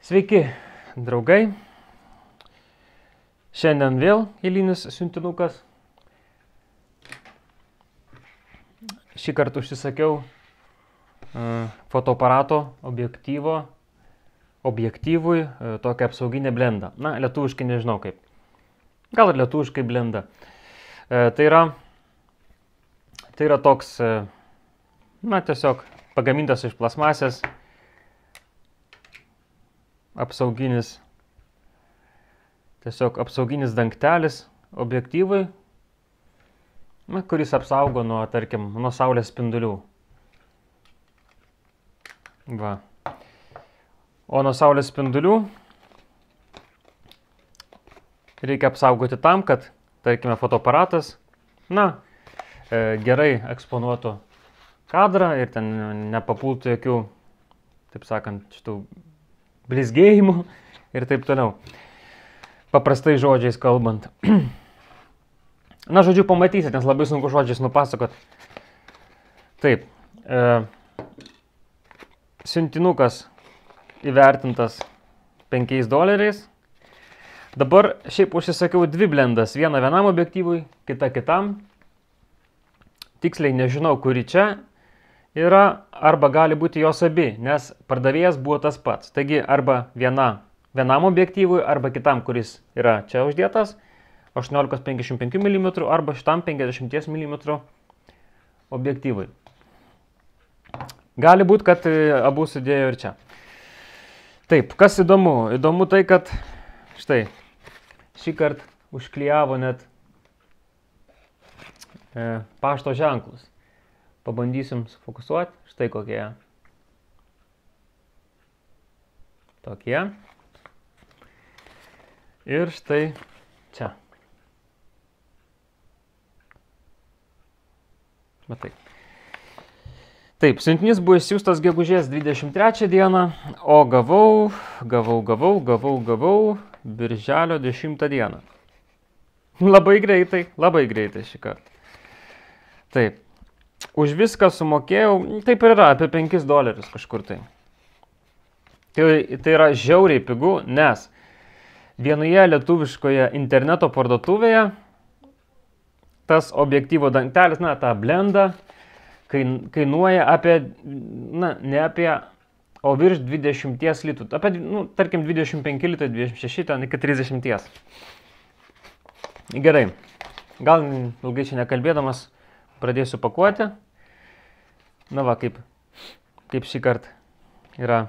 Sveiki, draugai. Šiandien vėl eilinis siuntinukas. Šį kartą užsisakiau fotoaparato objektyvui tokią apsauginę blendą. Na, lietuviškai nežinau kaip. Gal ir lietuviškai blenda. Tai yra toks, tiesiog pagamintas iš plasmasės apsauginis dangtelis objektyvui, kuris apsaugo nuo, tarkim, nuo saulės spindulių. Va. O nuo saulės spindulių reikia apsaugoti tam, kad, tarkime, fotoaparatas, gerai eksponuotų kadrą ir ten nepapultų jokių, taip sakant, šitų blizgėjimų ir taip toliau. Paprastai žodžiais kalbant. Žodžiu, pamatysit, nes labai sunku žodžiais nupasakot. Taip. Siuntinukas įvertintas $5. Dabar šiaip užsisakiau dvi blendas. Vieną vienam objektyvui, kitą kitam. Tiksliai nežinau, kuri čia yra, arba gali būti jos abi, nes pardavėjas buvo tas pats. Taigi arba vienam objektyvui, arba kitam, kuris yra čia uždėtas, 18-55 mm, arba šitam 50 mm objektyvui. Gali būti, kad abu sudėjo ir čia. Taip, kas įdomu? Įdomu tai, kad štai, šį kartą užklijavo net pašto ženklus. Pabandysim sufokusuoti. Štai kokie. Tokie. Ir štai čia. Matai. Taip, siuntinys buvo išsiųstas gegužės 23 dieną, o gavau birželio 10 dieną. Labai greitai šį kartą. Taip. Už viską sumokėjau, taip ir yra, apie $5 kažkur tai. Tai yra žiauriai pigu, nes vienoje lietuviškoje interneto parduotuvėje tas objektyvo dangtelis, ta blenda, kainuoja apie, ne apie, o virš 20 litų. Apie, tarkim, 25 litai, 26, ten iki 30. Gerai, gal ilgai čia nekalbėdamas, pradėsiu pakuoti. Kaip šį kartą yra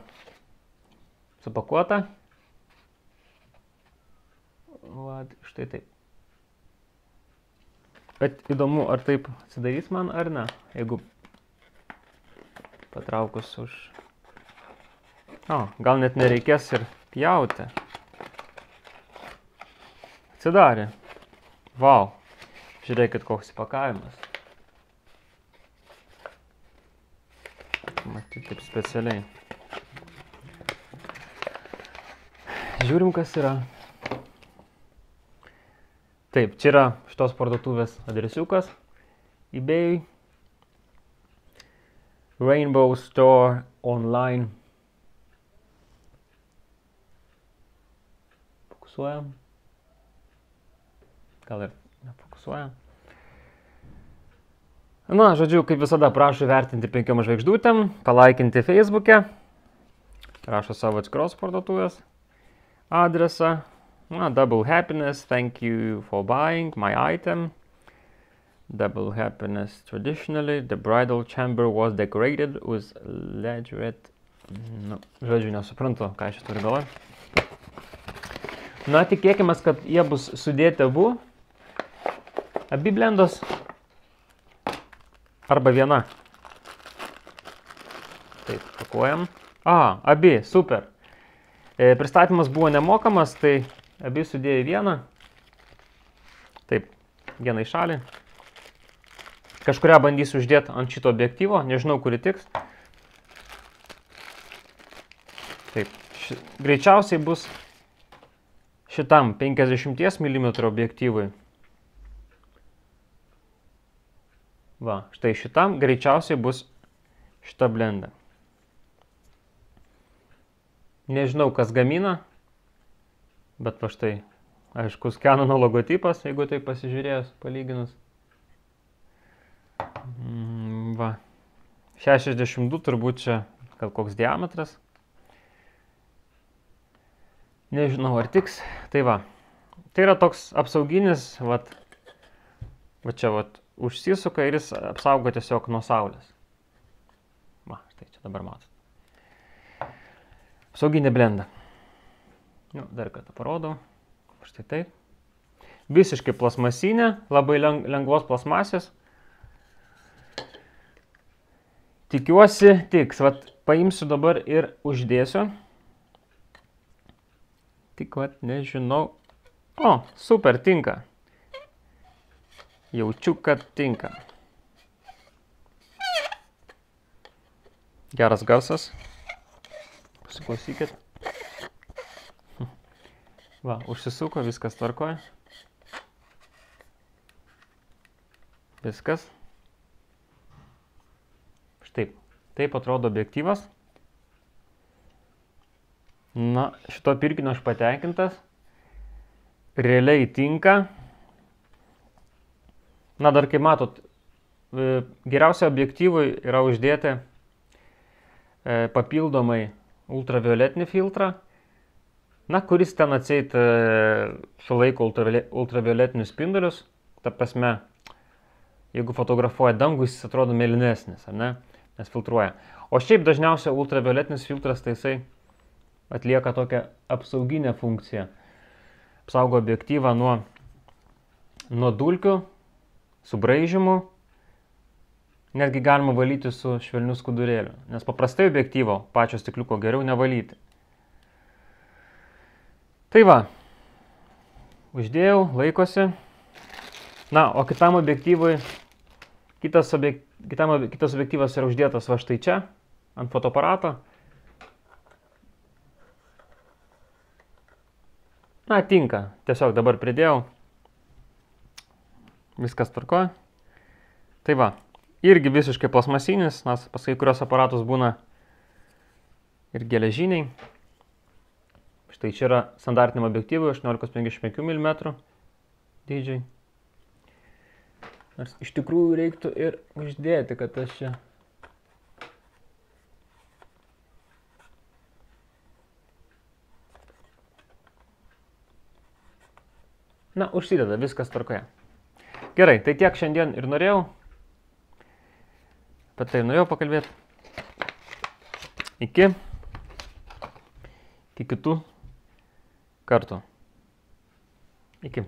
supakuota. Štai taip. Bet įdomu, ar taip atsidarys man, ar ne, jeigu patraukus už... Gal net nereikės ir pjauti. Atsidarė. Vau. Žiūrėkit, koks įpakavimas. Matyti taip specialiai. Žiūrim, kas yra. Taip, čia yra šitos parduotuvės adresiukas eBay. Rainbow Store Online. Fokusuojam. Gal ir nefokusuojam. Žodžiu, kaip visada, prašau vertinti 5 žvaigždutėm, palaikinti Facebook'e, rašo savo atskiros parduotuvės adresą. Double happiness, thank you for buying my item. Double happiness, traditionally, the bridal chamber was decorated with ledgerette. Žodžiu, nesuprantu, ką aš turiu galvoje. Tikėkime, kad jie bus sudėti abi blendos. Arba viena. Taip, pakuojam. Abi, super. Pristatymas buvo nemokamas, tai abi sudėjo į vieną. Taip, vieną į šalį. Kažkurią bandysiu uždėti ant šito objektyvo, nežinau, kuri tiks. Taip, greičiausiai bus šitam 50 mm objektyvui. Štai šitam greičiausiai bus šita blenda. Nežinau, kas gamina, bet va štai, aiškus Canono logotipas, jeigu tai pasižiūrėjus, palyginus. Va, 62 turbūt čia gal koks diametras. Nežinau, ar tiks. Tai va, tai yra toks apsauginis, va čia užsisuka ir jis apsaugo tiesiog nuo saulės. Va, štai čia dabar matot. Apsauginė blenda. Dar kartą parodau. Štai taip. Visiškai plasmasinė, labai lengvos plasmasės. Tikiuosi tiks. Vat paimsiu dabar ir uždėsiu. Tik vat nežinau. O, super, tinka. Jaučiu, kad tinka. Geras garsas. Pasiklausykit. Va, užsisuko, viskas tvarkoja. Viskas. Štai, taip atrodo objektyvas. Na, šito pirkinio aš patenkintas. Realiai tinka. Na, dar kaip matot, geriausia objektyvui yra uždėti papildomai ultravioletinį filtrą, na, kuris ten atseit sulaiko ultravioletinius spindulius. Ta prasme, jeigu fotografuoja dangų, jis atrodo mėlynesnis, ar ne, nes filtruoja. O šiaip dažniausiai ultravioletinis filtras, tai jisai atlieka tokią apsauginę funkciją. Apsaugo objektyvą nuo dulkių, subraižymų. Netgi galima valyti su švelniu skudurėliu, nes paprastai objektyvo pačio stikliuko geriau nevalyti. Tai va, uždėjau, laikosi. Na, o kitam objektyvui, kitas objektyvas yra uždėtas va štai čia, ant fotoaparato. Na, tinka, tiesiog dabar pridėjau. Viskas tvarkoja. Tai va. Irgi visiškai plasmasinis, nes pas kai kurios aparatus būna ir geležiniai. Štai čia yra standartiniam objektyvui 18-55 mm dydžiai. Nors iš tikrųjų reiktų ir uždėti, kad aš čia... Na, užsideda, viskas tvarkoje. Gerai, tai tiek šiandien ir norėjau. Apie tai norėjau pakalbėti. Iki kitų kartų. Iki.